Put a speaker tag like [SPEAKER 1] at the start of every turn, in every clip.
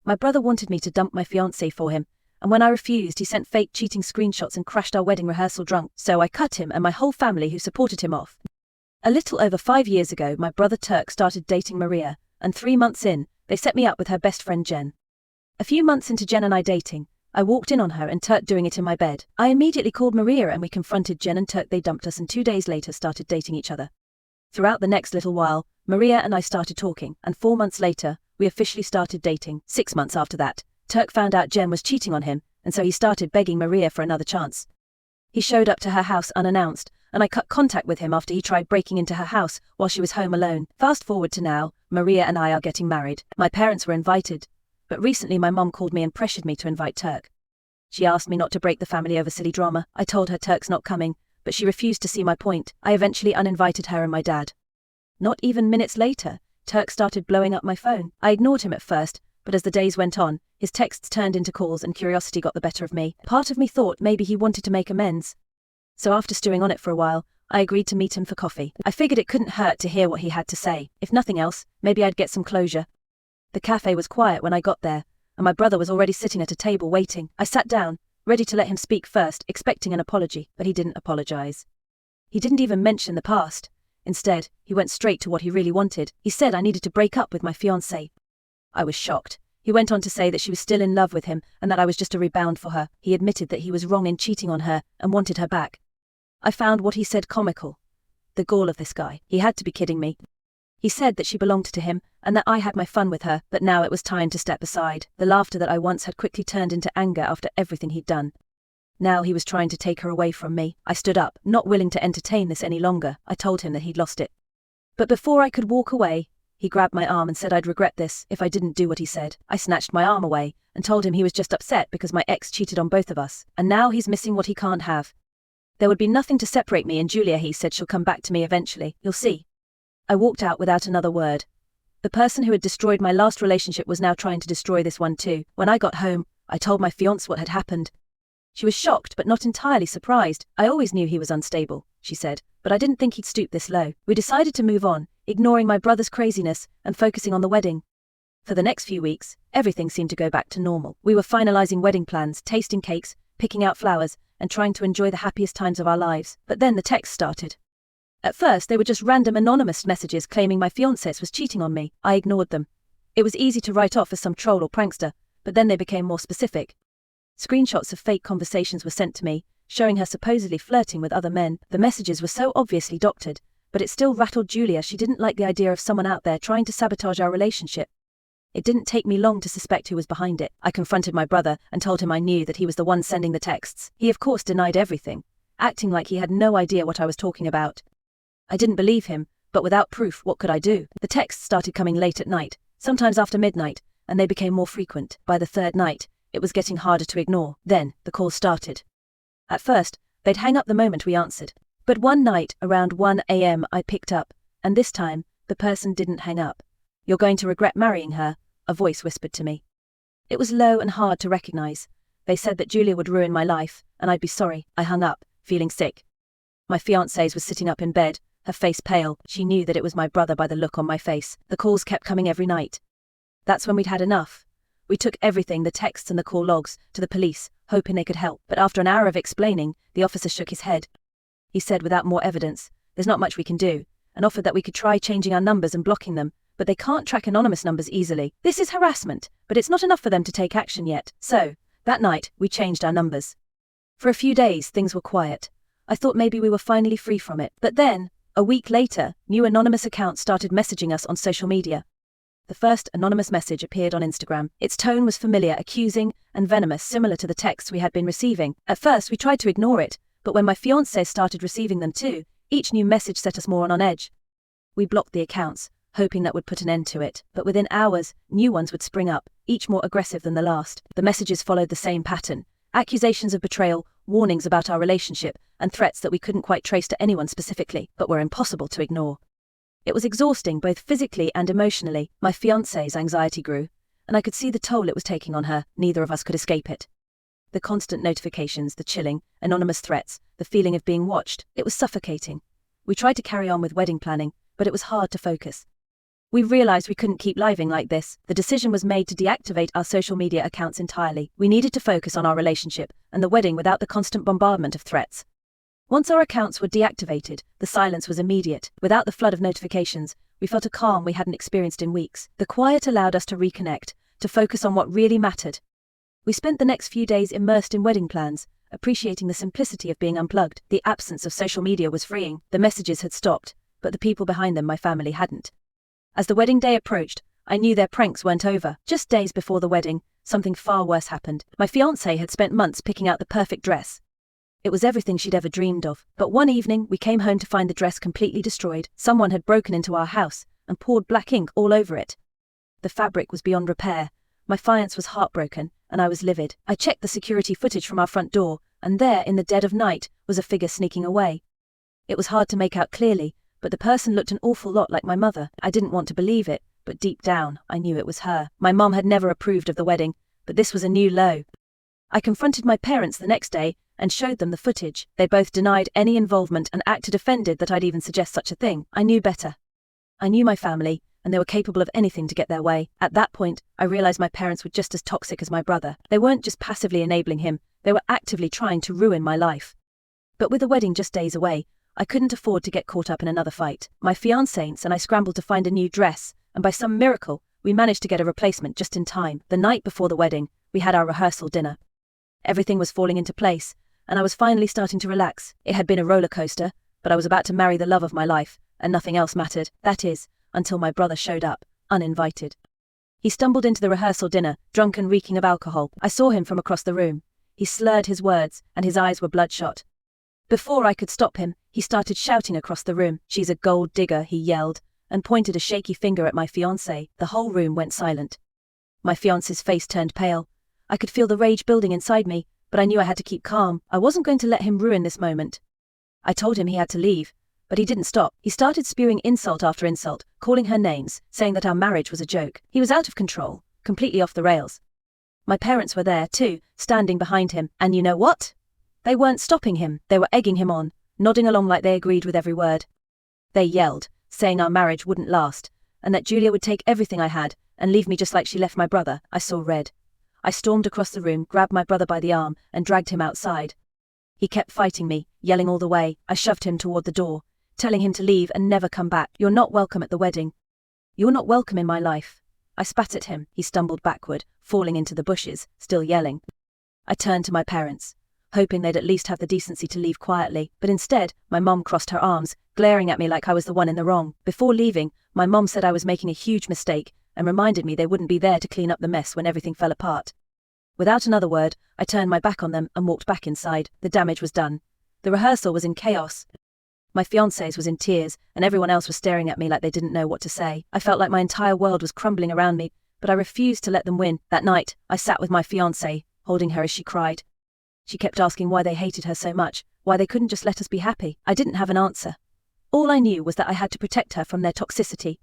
[SPEAKER 1] My brother wanted me to dump my fiancé for him, and when I refused, he sent fake cheating screenshots and crashed our wedding rehearsal drunk, so I cut him and my whole family who supported him off. A little over 5 years ago, my brother Turk started dating Maria, and 3 months in, they set me up with her best friend Jen. A few months into Jen and I dating, I walked in on her and Turk doing it in my bed. I immediately called Maria and we confronted Jen and Turk. They dumped us and 2 days later started dating each other. Throughout the next little while, Maria and I started talking, and 4 months later, we officially started dating. 6 months after that, Turk found out Jen was cheating on him, and so he started begging Maria for another chance. He showed up to her house unannounced, and I cut contact with him after he tried breaking into her house while she was home alone. Fast forward to now, Maria and I are getting married. My parents were invited, but recently my mom called me and pressured me to invite Turk. She asked me not to break the family over silly drama. I told her Turk's not coming, but she refused to see my point. I eventually uninvited her and my dad. Not even minutes later, Turk started blowing up my phone. I ignored him at first, but as the days went on, his texts turned into calls and curiosity got the better of me. Part of me thought maybe he wanted to make amends. So after stewing on it for a while, I agreed to meet him for coffee. I figured it couldn't hurt to hear what he had to say. If nothing else, maybe I'd get some closure. The cafe was quiet when I got there, and my brother was already sitting at a table waiting. I sat down, ready to let him speak first, expecting an apology, but he didn't apologize. He didn't even mention the past. Instead, he went straight to what he really wanted. He said I needed to break up with my fiancée. I was shocked. He went on to say that she was still in love with him and that I was just a rebound for her. He admitted that he was wrong in cheating on her and wanted her back. I found what he said comical. The gall of this guy. He had to be kidding me. He said that she belonged to him and that I had my fun with her, but now it was time to step aside. The laughter that I once had quickly turned into anger after everything he'd done. Now he was trying to take her away from me. I stood up, not willing to entertain this any longer. I told him that he'd lost it. But before I could walk away, he grabbed my arm and said I'd regret this if I didn't do what he said. I snatched my arm away and told him he was just upset because my ex cheated on both of us, and now he's missing what he can't have. There would be nothing to separate me and Julia. He said she'll come back to me eventually. You'll see. I walked out without another word. The person who had destroyed my last relationship was now trying to destroy this one too. When I got home, I told my fiancée what had happened. She was shocked but not entirely surprised. I always knew he was unstable, she said, but I didn't think he'd stoop this low. We decided to move on, ignoring my brother's craziness and focusing on the wedding. For the next few weeks, everything seemed to go back to normal. We were finalizing wedding plans, tasting cakes, picking out flowers, and trying to enjoy the happiest times of our lives. But then the texts started. At first, they were just random anonymous messages claiming my fiancé was cheating on me. I ignored them. It was easy to write off as some troll or prankster, but then they became more specific. Screenshots of fake conversations were sent to me, showing her supposedly flirting with other men. The messages were so obviously doctored, but it still rattled Julia. She didn't like the idea of someone out there trying to sabotage our relationship. It didn't take me long to suspect who was behind it. I confronted my brother and told him I knew that he was the one sending the texts. He of course denied everything, acting like he had no idea what I was talking about. I didn't believe him, but without proof, what could I do? The texts started coming late at night, sometimes after midnight, and they became more frequent. By the third night, it was getting harder to ignore. Then, the calls started. At first, they'd hang up the moment we answered. But one night, around 1 a.m., I picked up, and this time, the person didn't hang up. "You're going to regret marrying her," a voice whispered to me. It was low and hard to recognize. They said that Julia would ruin my life, and I'd be sorry. I hung up, feeling sick. My fiancée was sitting up in bed, her face pale. She knew that it was my brother by the look on my face. The calls kept coming every night. That's when we'd had enough. We took everything, the texts and the call logs, to the police, hoping they could help. But after an hour of explaining, the officer shook his head. He said without more evidence, "There's not much we can do," and offered that we could try changing our numbers and blocking them, but they can't track anonymous numbers easily. This is harassment, but it's not enough for them to take action yet. So, that night, we changed our numbers. For a few days, things were quiet. I thought maybe we were finally free from it. But then, a week later, new anonymous accounts started messaging us on social media. The first anonymous message appeared on Instagram. Its tone was familiar, accusing, and venomous, similar to the texts we had been receiving. At first, we tried to ignore it, but when my fiancé started receiving them too, each new message set us more on edge. We blocked the accounts, hoping that would put an end to it. But within hours, new ones would spring up, each more aggressive than the last. The messages followed the same pattern. Accusations of betrayal, warnings about our relationship, and threats that we couldn't quite trace to anyone specifically, but were impossible to ignore. It was exhausting both physically and emotionally. My fiancé's anxiety grew, and I could see the toll it was taking on her. Neither of us could escape it. The constant notifications, the chilling, anonymous threats, the feeling of being watched, it was suffocating. We tried to carry on with wedding planning, but it was hard to focus. We realized we couldn't keep living like this. The decision was made to deactivate our social media accounts entirely. We needed to focus on our relationship and the wedding without the constant bombardment of threats. Once our accounts were deactivated, the silence was immediate. Without the flood of notifications, we felt a calm we hadn't experienced in weeks. The quiet allowed us to reconnect, to focus on what really mattered. We spent the next few days immersed in wedding plans, appreciating the simplicity of being unplugged. The absence of social media was freeing. The messages had stopped, but the people behind them, my family, hadn't. As the wedding day approached, I knew their pranks weren't over. Just days before the wedding, something far worse happened. My fiancé had spent months picking out the perfect dress. It was everything she'd ever dreamed of. But one evening, we came home to find the dress completely destroyed. Someone had broken into our house and poured black ink all over it. The fabric was beyond repair. My fiancé was heartbroken, and I was livid. I checked the security footage from our front door, and there, in the dead of night, was a figure sneaking away. It was hard to make out clearly, but the person looked an awful lot like my mother. I didn't want to believe it, but deep down, I knew it was her. My mom had never approved of the wedding, but this was a new low. I confronted my parents the next day and showed them the footage. They both denied any involvement and acted offended that I'd even suggest such a thing. I knew better. I knew my family, and they were capable of anything to get their way. At that point, I realized my parents were just as toxic as my brother. They weren't just passively enabling him, they were actively trying to ruin my life. But with the wedding just days away, I couldn't afford to get caught up in another fight. My fiancé and I scrambled to find a new dress, and by some miracle, we managed to get a replacement just in time. The night before the wedding, we had our rehearsal dinner. Everything was falling into place, and I was finally starting to relax. It had been a roller coaster, but I was about to marry the love of my life, and nothing else mattered. That is, until my brother showed up, uninvited. He stumbled into the rehearsal dinner, drunk and reeking of alcohol. I saw him from across the room. He slurred his words, and his eyes were bloodshot. Before I could stop him, he started shouting across the room. "She's a gold digger," he yelled, and pointed a shaky finger at my fiancé. The whole room went silent. My fiancé's face turned pale. I could feel the rage building inside me, but I knew I had to keep calm. I wasn't going to let him ruin this moment. I told him he had to leave, but he didn't stop. He started spewing insult after insult, calling her names, saying that our marriage was a joke. He was out of control, completely off the rails. My parents were there, too, standing behind him, and you know what? They weren't stopping him, they were egging him on, nodding along like they agreed with every word. They yelled, saying our marriage wouldn't last, and that Julia would take everything I had, and leave me just like she left my brother. I saw red. I stormed across the room, grabbed my brother by the arm, and dragged him outside. He kept fighting me, yelling all the way. I shoved him toward the door, telling him to leave and never come back. "You're not welcome at the wedding. You're not welcome in my life." I spat at him. He stumbled backward, falling into the bushes, still yelling. I turned to my parents, hoping they'd at least have the decency to leave quietly, but instead, my mom crossed her arms, glaring at me like I was the one in the wrong. Before leaving, my mom said I was making a huge mistake, and reminded me they wouldn't be there to clean up the mess when everything fell apart. Without another word, I turned my back on them and walked back inside. The damage was done. The rehearsal was in chaos. My fiancé was in tears, and everyone else was staring at me like they didn't know what to say. I felt like my entire world was crumbling around me, but I refused to let them win. That night, I sat with my fiancé, holding her as she cried. She kept asking why they hated her so much, why they couldn't just let us be happy. I didn't have an answer. All I knew was that I had to protect her from their toxicity.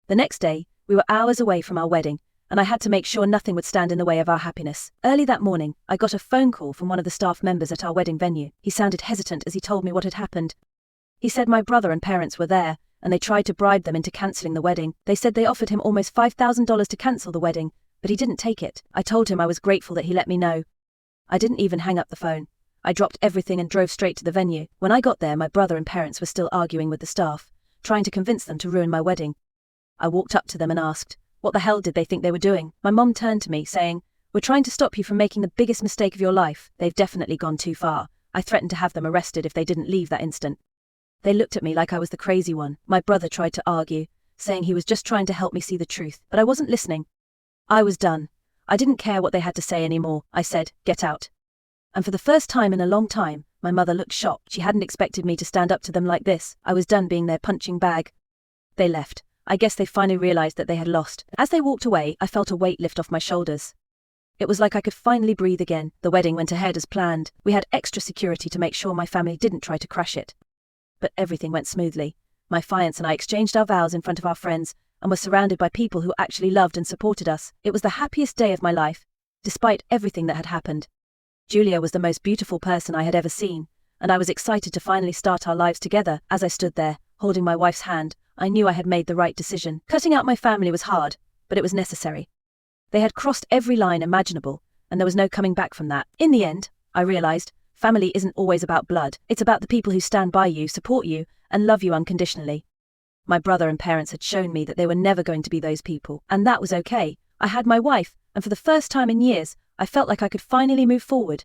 [SPEAKER 1] The next day, we were hours away from our wedding, and I had to make sure nothing would stand in the way of our happiness. Early that morning, I got a phone call from one of the staff members at our wedding venue. He sounded hesitant as he told me what had happened. He said my brother and parents were there, and they tried to bribe them into cancelling the wedding. They said they offered him almost $5,000 to cancel the wedding, but he didn't take it. I told him I was grateful that he let me know. I didn't even hang up the phone. I dropped everything and drove straight to the venue. When I got there, my brother and parents were still arguing with the staff, trying to convince them to ruin my wedding. I walked up to them and asked, what the hell did they think they were doing? My mom turned to me, saying, "We're trying to stop you from making the biggest mistake of your life. They've definitely gone too far." I threatened to have them arrested if they didn't leave that instant. They looked at me like I was the crazy one. My brother tried to argue, saying he was just trying to help me see the truth, but I wasn't listening. I was done. I didn't care what they had to say anymore. I said, "Get out." And for the first time in a long time, my mother looked shocked. She hadn't expected me to stand up to them like this. I was done being their punching bag. They left. I guess they finally realized that they had lost. As they walked away, I felt a weight lift off my shoulders. It was like I could finally breathe again. The wedding went ahead as planned. We had extra security to make sure my family didn't try to crash it. But everything went smoothly. My fiancé and I exchanged our vows in front of our friends, and were surrounded by people who actually loved and supported us. It was the happiest day of my life, despite everything that had happened. Julia was the most beautiful person I had ever seen, and I was excited to finally start our lives together. As I stood there, holding my wife's hand, I knew I had made the right decision. Cutting out my family was hard, but it was necessary. They had crossed every line imaginable, and there was no coming back from that. In the end, I realized, family isn't always about blood. It's about the people who stand by you, support you, and love you unconditionally. My brother and parents had shown me that they were never going to be those people, and that was okay. I had my wife, and for the first time in years, I felt like I could finally move forward.